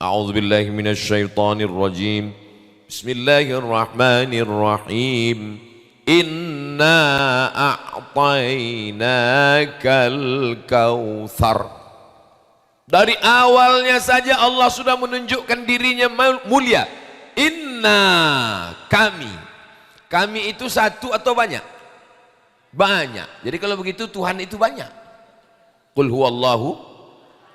A'udzubillahi minasyaitonirrajim. Bismillahirrahmanirrahim. Inna a'tainakal kautsar. Dari awalnya saja Allah sudah menunjukkan dirinya mulia. Inna, kami. Kami itu satu atau banyak? Banyak. Jadi kalau begitu Tuhan itu banyak. Qul huwallahu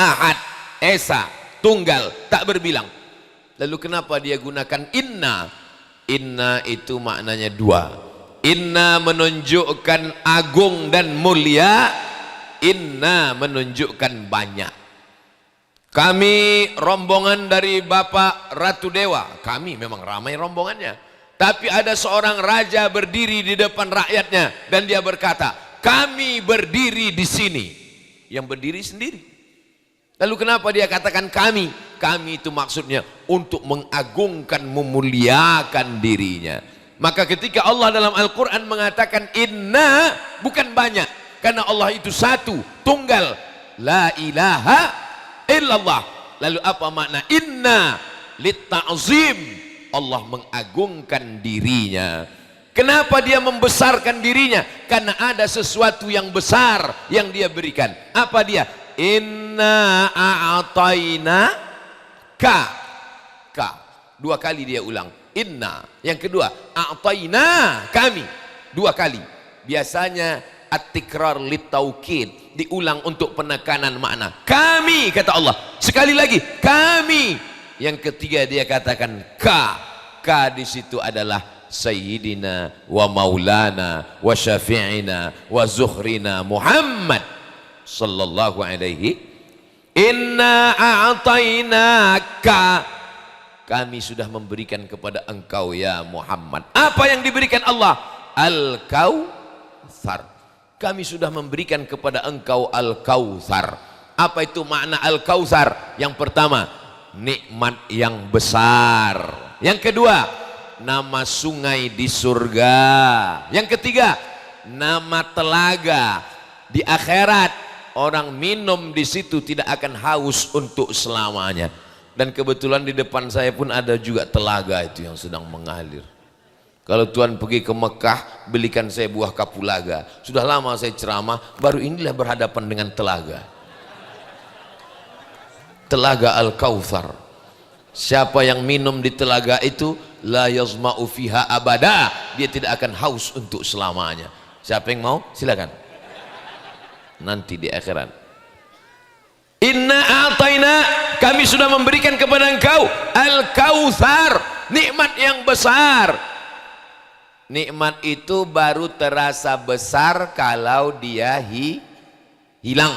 ahad, esa, tunggal, tak berbilang. Lalu kenapa dia gunakan inna? Inna itu maknanya dua. Inna menunjukkan agung dan mulia, inna menunjukkan banyak. Kami rombongan dari Bapak Ratu Dewa. Kami memang ramai rombongannya, tapi ada seorang raja berdiri di depan rakyatnya dan dia berkata, kami berdiri di sini. Yang berdiri sendiri. Lalu kenapa dia katakan kami? Kami itu maksudnya untuk mengagungkan, memuliakan dirinya. Maka ketika Allah dalam Al-Quran mengatakan inna, bukan banyak, karena Allah itu satu, tunggal, la ilaha illallah. Lalu apa makna inna? Litta'zim, Allah mengagungkan dirinya. Kenapa dia membesarkan dirinya? Karena ada sesuatu yang besar yang dia berikan. Apa dia? Inna a'taina ka. Dua kali dia ulang. Inna. Yang kedua, a'taina, kami. Dua kali. Biasanya at-tikrar lit-taukid, diulang untuk penekanan makna. Kami, kata Allah. Sekali lagi, kami. Yang ketiga dia katakan ka. Ka di situ adalah Sayyidina wa maulana wa syafi'ina wa zuhrina Muhammad sallallahu alaihi. Inna a'tainaka, kami sudah memberikan kepada engkau ya Muhammad. Apa yang diberikan Allah? Al-Kautsar. Kami sudah memberikan kepada engkau Al-Kautsar. Apa itu makna Al-Kautsar? Yang pertama, nikmat yang besar. Yang kedua, nama sungai di surga. Yang ketiga, nama telaga di akhirat. Orang minum di situ tidak akan haus untuk selamanya. Dan kebetulan di depan saya pun ada juga telaga itu yang sedang mengalir. Kalau Tuhan pergi ke Mekah, belikan saya buah kapulaga. Sudah lama saya ceramah, baru inilah berhadapan dengan telaga. Telaga Al-Kautsar. Siapa yang minum di telaga itu, la yazma'u fiha abada, dia tidak akan haus untuk selamanya. Siapa yang mau? Silakan. Nanti di akhirat. Inna a'taina, kami sudah memberikan kepada engkau Al-Kautsar, nikmat yang besar. Nikmat itu baru terasa besar kalau dia hilang.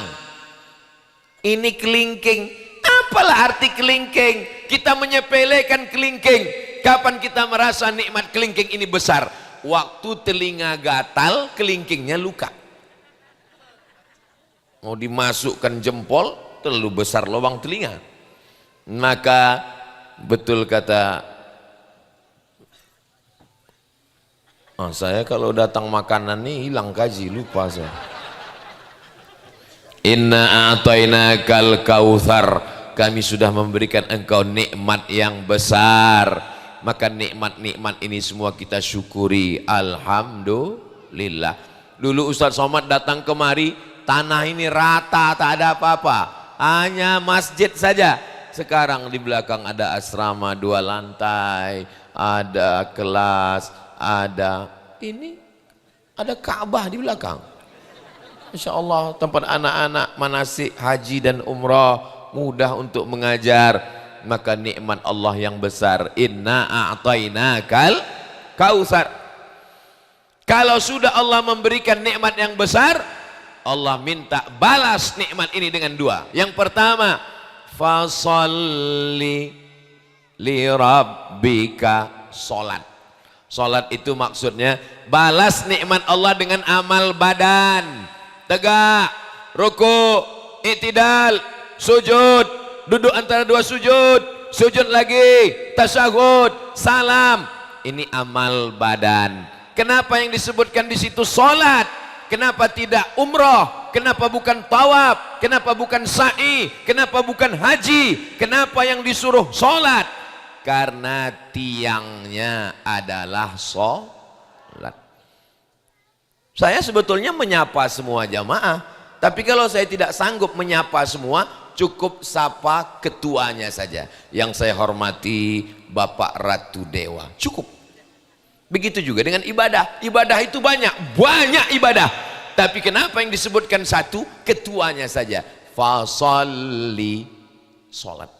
Ini kelingking. Apalah arti kelingking? Kita menyepelekan kelingking. Kapan kita merasa nikmat kelingking ini besar? Waktu telinga gatal, kelingkingnya luka. Mau dimasukkan jempol, terlalu besar lubang telinga. Maka betul kata saya, kalau datang makanan nih hilang gaji, lupa saya. Inna a'tainakal kautsar, kami sudah memberikan engkau nikmat yang besar. Maka nikmat-nikmat ini semua kita syukuri. Alhamdulillah. Dulu Ustaz Somad datang kemari, tanah ini rata, tak ada apa-apa, hanya masjid saja. Sekarang di belakang ada asrama 2 lantai, ada kelas, ada ini, ada Ka'bah di belakang. Insya Allah tempat anak-anak manasik haji dan umrah, mudah untuk mengajar. Maka nikmat Allah yang besar. Inna a'tainakal kautsar. Kalau sudah Allah memberikan nikmat yang besar, Allah minta balas nikmat ini dengan dua. Yang pertama, fasalli li rabbika, salat. Salat itu maksudnya balas nikmat Allah dengan amal badan. Tegak, ruku, i'tidal, sujud, duduk antara dua sujud, sujud lagi, tasyahud, salam. Ini amal badan. Kenapa yang disebutkan di situ salat? Kenapa tidak umroh? Kenapa bukan tawaf? Kenapa bukan sa'i? Kenapa bukan haji? Kenapa yang disuruh sholat? Karena tiangnya adalah sholat. Saya sebetulnya menyapa semua jamaah, tapi kalau saya tidak sanggup menyapa semua, cukup sapa ketuanya saja. Yang saya hormati Bapak Ratu Dewa, cukup. Begitu juga dengan ibadah. Ibadah itu banyak ibadah. Tapi kenapa yang disebutkan satu? Ketuanya saja. Fasalli, sholat.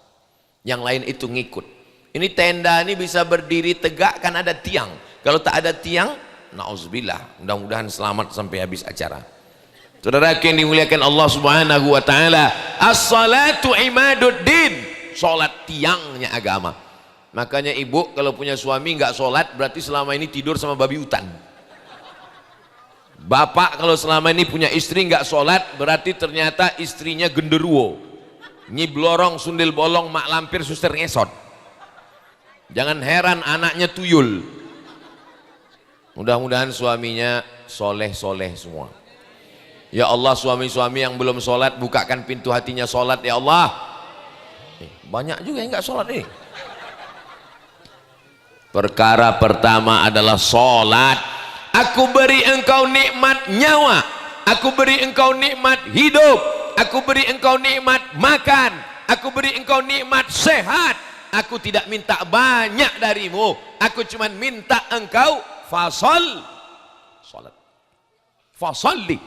Yang lain itu ngikut. Ini tenda ini bisa berdiri tegak kan ada tiang. Kalau tak ada tiang, na'udzubillah, mudah-mudahan selamat sampai habis acara. Saudara yang dimuliakan Allah Subhanahu wa taala, as-salatu imaduddin, salat tiangnya agama. Makanya ibu kalau punya suami nggak salat berarti selama ini tidur sama babi hutan. Bapak kalau selama ini punya istri nggak salat berarti ternyata istrinya genderuwo. Nyi blorong sundel bolong mak lampir suster ngesot. Jangan heran anaknya tuyul. Mudah-mudahan suaminya soleh-soleh semua. Ya Allah, suami-suami yang belum sholat, bukakan pintu hatinya sholat ya Allah. Banyak juga yang nggak sholat ini. Perkara pertama adalah sholat. Aku beri engkau nikmat nyawa, aku beri engkau nikmat hidup, aku beri engkau nikmat makan, aku beri engkau nikmat sehat. Aku tidak minta banyak darimu, aku cuma minta engkau sholat. Fasalli.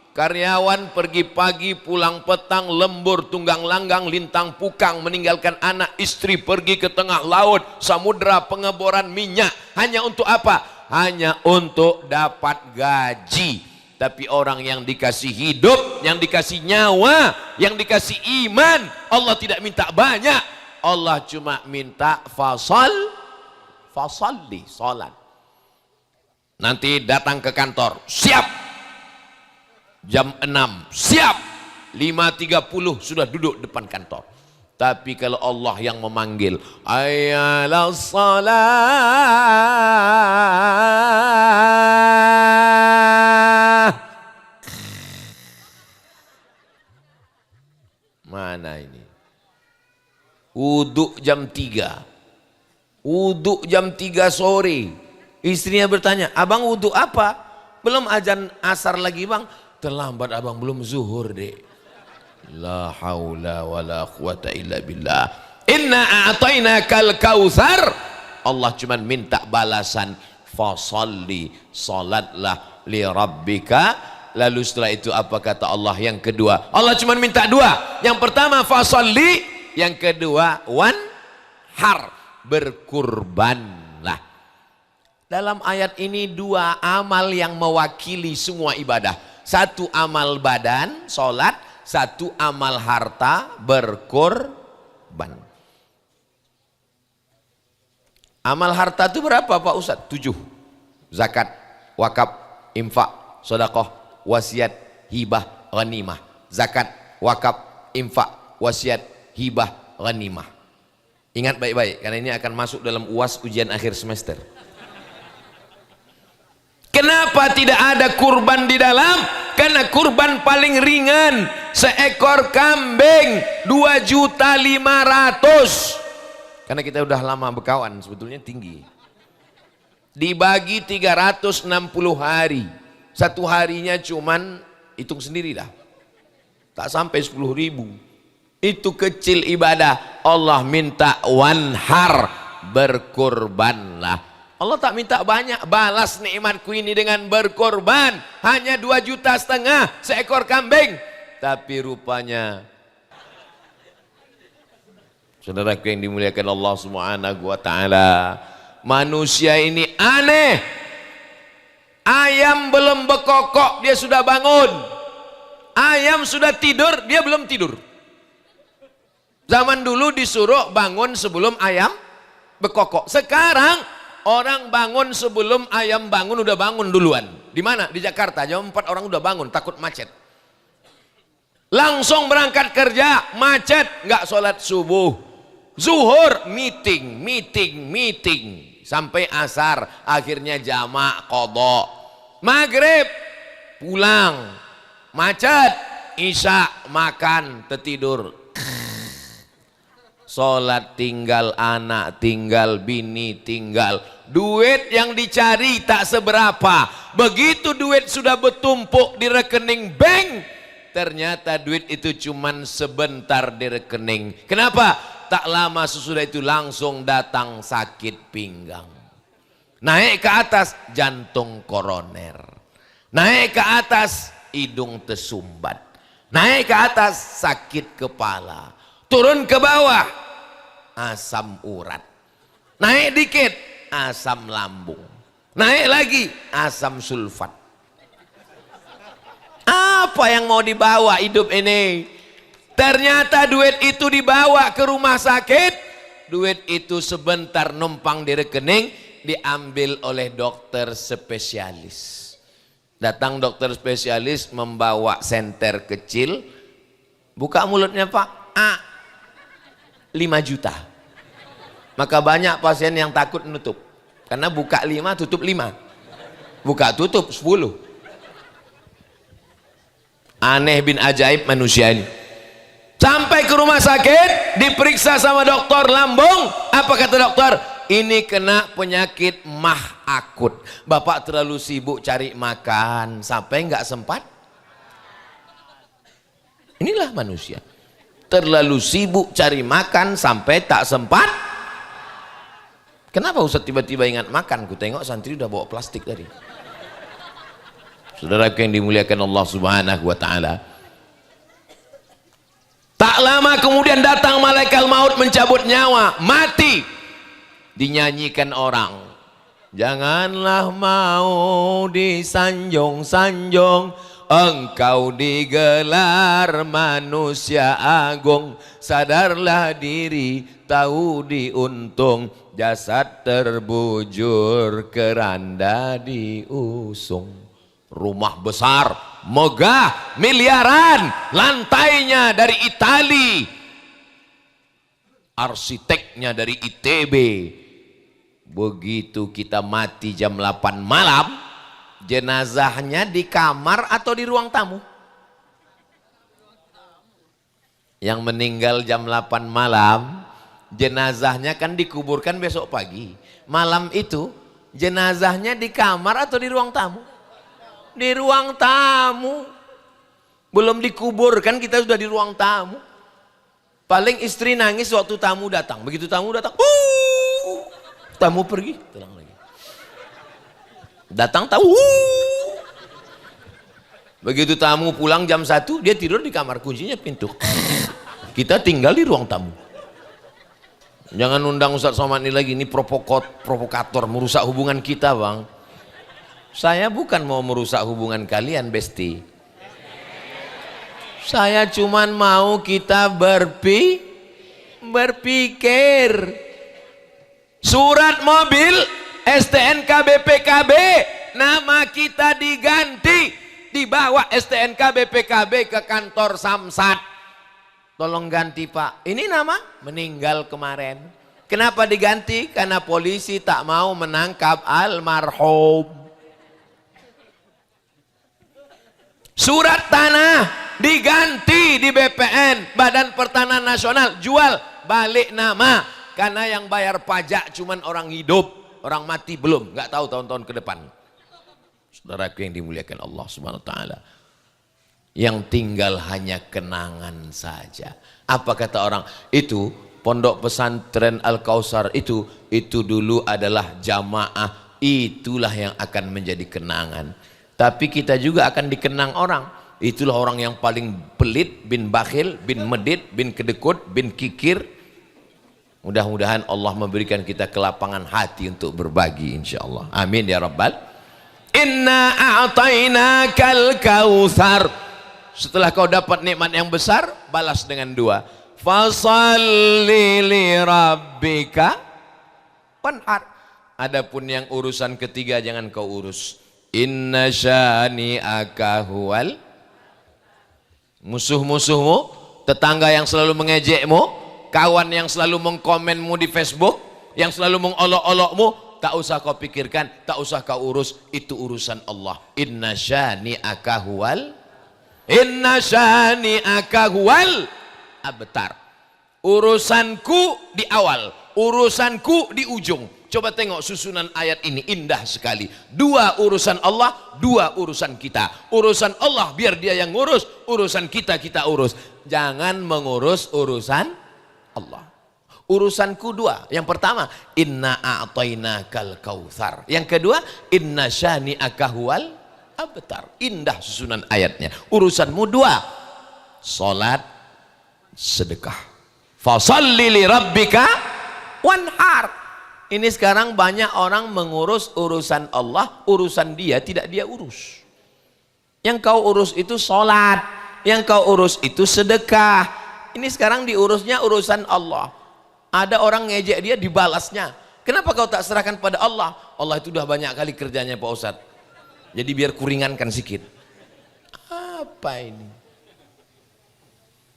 Karyawan pergi pagi pulang petang, lembur tunggang langgang lintang pukang, meninggalkan anak istri pergi ke tengah laut samudra pengeboran minyak. Hanya untuk apa? Hanya untuk dapat gaji. Tapi orang yang dikasih hidup, yang dikasih nyawa, yang dikasih iman, Allah tidak minta banyak. Allah cuma minta fasalli, salat. Nanti datang ke kantor, siap. Jam 6, siap. 5.30 sudah duduk depan kantor. Tapi kalau Allah yang memanggil, ayalas salah. Mana ini? Wudhu jam 3. Wudhu jam 3 sore. Istrinya bertanya, abang wudhu apa? Belum azan asar lagi bang. Terlambat abang, belum zuhur dek. La haula wa la quwata illa billah. Inna a'tainakal kautsar. Allah cuma minta balasan. Fasalli, salatlah li rabbika. Lalu setelah itu apa kata Allah yang kedua? Allah cuma minta dua. Yang pertama fasalli, yang kedua wanhar, berkurbanlah. Dalam ayat ini dua amal yang mewakili semua ibadah. Satu amal badan, sholat. Satu amal harta, berkurban. Amal harta itu berapa Pak Ustadz? 7. Zakat, wakaf, infak, sedekah, wasiat, hibah, ghanimah. Zakat, wakaf, infak, wasiat, hibah, ghanimah. Ingat baik-baik karena ini akan masuk dalam UAS ujian akhir semester. Kenapa tidak ada kurban di dalam? Karena kurban paling ringan, seekor kambing 2.500.000. Karena kita udah lama berkawan, sebetulnya tinggi. Dibagi 360 hari. Satu harinya cuman hitung sendiri dah. Tak sampai 10.000. Itu kecil ibadah. Allah minta wanhar, berkurbanlah. Allah tak minta banyak, balas nikmatku ini dengan berkorban. Hanya 2,5 juta seekor kambing. Tapi rupanya, saudara yang dimuliakan Allah Subhanahu wa taala, manusia ini aneh. Ayam belum bekokok dia sudah bangun. Ayam sudah tidur dia belum tidur. Zaman dulu disuruh bangun sebelum ayam bekokok. Sekarang orang bangun sebelum ayam bangun, udah bangun duluan. Di mana? Di Jakarta. Jam 4 orang udah bangun, takut macet. Langsung berangkat kerja, macet, nggak sholat subuh. Zuhur, meeting. Sampai asar, akhirnya jamak, qadha. Maghrib, pulang, macet, isya, makan, tertidur. Sholat tinggal, anak tinggal, bini tinggal, duit yang dicari tak seberapa. Begitu duit sudah bertumpuk di rekening bank, ternyata duit itu cuman sebentar di rekening. Kenapa? Tak lama sesudah itu langsung datang sakit pinggang, naik ke atas jantung koroner, naik ke atas hidung tersumbat, naik ke atas sakit kepala, turun ke bawah asam urat, naik dikit asam lambung, naik lagi asam sulfat. Apa yang mau dibawa hidup ini? Ternyata duit itu dibawa ke rumah sakit, duit itu sebentar numpang di rekening, diambil oleh dokter spesialis. Datang dokter spesialis membawa senter kecil, buka mulutnya Pak, 5 juta. Maka banyak pasien yang takut menutup, karena buka 5 tutup 5, buka tutup 10. Aneh bin ajaib manusia ini. Sampai ke rumah sakit, diperiksa sama dokter lambung. Apa kata dokter? Ini kena penyakit mah akut. Bapak terlalu sibuk cari makan sampai nggak sempat. Inilah manusia, terlalu sibuk cari makan sampai tak sempat. Kenapa Ustaz tiba-tiba ingat makan? Ku tengok santri udah bawa plastik tadi. Saudaraku yang dimuliakan Allah Subhanahu wa taala. Tak lama kemudian datang malaikat maut mencabut nyawa, mati. Dinyanyikan orang, janganlah mau disanjung-sanjung, engkau digelar manusia agung. Sadarlah diri, tahu diuntung, jasad terbujur, keranda diusung. Rumah besar, megah, miliaran, lantainya dari Itali, arsiteknya dari ITB. Begitu kita mati jam 8 malam, jenazahnya di kamar atau di ruang tamu? Yang meninggal jam 8 malam, jenazahnya kan dikuburkan besok pagi. Malam itu jenazahnya di kamar atau di ruang tamu? Di ruang tamu. Belum dikuburkan kita sudah di ruang tamu. Paling istri nangis waktu tamu datang. Begitu tamu datang, tamu pergi, tenang lagi. Datang tamu, begitu tamu pulang jam 1, dia tidur di kamar, kuncinya pintu. Kita tinggal di ruang tamu. Jangan undang Ustaz Somad ini lagi, ini provokator, merusak hubungan kita bang. Saya bukan mau merusak hubungan kalian besti. Saya cuman mau kita berpikir. Surat mobil STNK BPKB, nama kita diganti, dibawa STNK BPKB ke kantor Samsat. Tolong ganti Pak, ini nama meninggal kemarin. Kenapa diganti? Karena polisi tak mau menangkap almarhum. Surat tanah diganti di BPN, Badan Pertanahan Nasional, jual balik nama. Karena yang bayar pajak cuman orang hidup, orang mati belum, nggak tahu tahun-tahun ke depan. Saudaraku yang dimuliakan Allah Subhanahu wa taala. Yang tinggal hanya kenangan saja. Apa kata orang? Itu pondok pesantren Al-Kausar itu dulu adalah jamaah, itulah yang akan menjadi kenangan. Tapi kita juga akan dikenang orang. Itulah orang yang paling pelit, bin bakhil, bin medit, bin kedekut, bin kikir. Mudah-mudahan Allah memberikan kita kelapangan hati untuk berbagi insyaallah. Amin ya rabbal. Inna a'tainakal kautsar. Setelah kau dapat nikmat yang besar, balas dengan 2. Fasalli li rabbika wanhar. Adapun yang urusan ketiga jangan kau urus. Inna syani'aka huwal, musuh-musuhmu, tetangga yang selalu mengejekmu, kawan yang selalu mengkomenmu di Facebook, yang selalu mengolok-olokmu, tak usah kau pikirkan, tak usah kau urus, itu urusan Allah. Inna syani'aka huwal abtar. Urusanku di awal, urusanku di ujung. Coba tengok susunan ayat ini, indah sekali. Dua urusan Allah, dua urusan kita. Urusan Allah biar dia yang ngurus, urusan kita urus. Jangan mengurus urusan Allah. Urusanku dua. Yang pertama, inna a'tainakal kautsar. Yang kedua, inna syani'aka huwal abtar. Indah susunan ayatnya. Urusanmu dua, salat, sedekah. Fasalli li rabbika wanhar. Ini sekarang banyak orang mengurus urusan Allah, urusan dia tidak dia urus. Yang kau urus itu salat, yang kau urus itu sedekah. Ini sekarang diurusnya urusan Allah. Ada orang ngejek dia, dibalasnya. Kenapa kau tak serahkan pada Allah? Allah itu udah banyak kali kerjanya Pak Ustadz. Jadi biar kuringankan sedikit. Apa ini?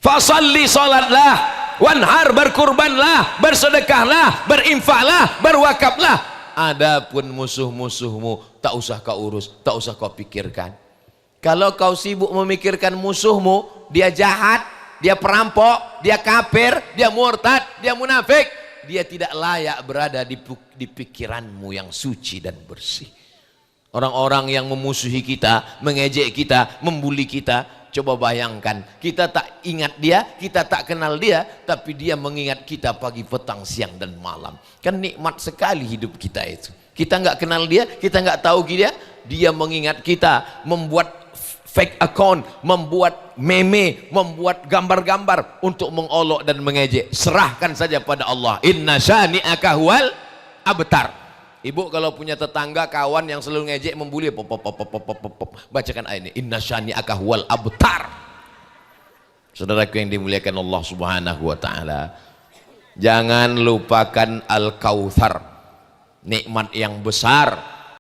Fasalli salatlah, wanhar berkurbanlah, bersedekahlah, berinfaklah, berwakaflah. Adapun musuh-musuhmu tak usah kau urus, tak usah kau pikirkan. Kalau kau sibuk memikirkan musuhmu, dia jahat, dia perampok, dia kafir, dia murtad, dia munafik, dia tidak layak berada di pikiranmu yang suci dan bersih. Orang-orang yang memusuhi kita, mengejek kita, membuli kita, coba bayangkan, kita tak ingat dia, kita tak kenal dia, tapi dia mengingat kita pagi, petang, siang dan malam. Kan nikmat sekali hidup kita itu. Kita nggak kenal dia, kita nggak tahu dia, dia mengingat kita, membuat fake account, membuat meme, membuat gambar-gambar untuk mengolok dan mengejek. Serahkan saja pada Allah. Inna syani'aka huwal abtar. Ibu kalau punya tetangga, kawan yang selalu ngejek, membuli, bacakan ayat ini. Inna syani'aka huwal abtar. Saudaraku yang dimuliakan Allah Subhanahu wa taala, jangan lupakan Al-Kautsar, nikmat yang besar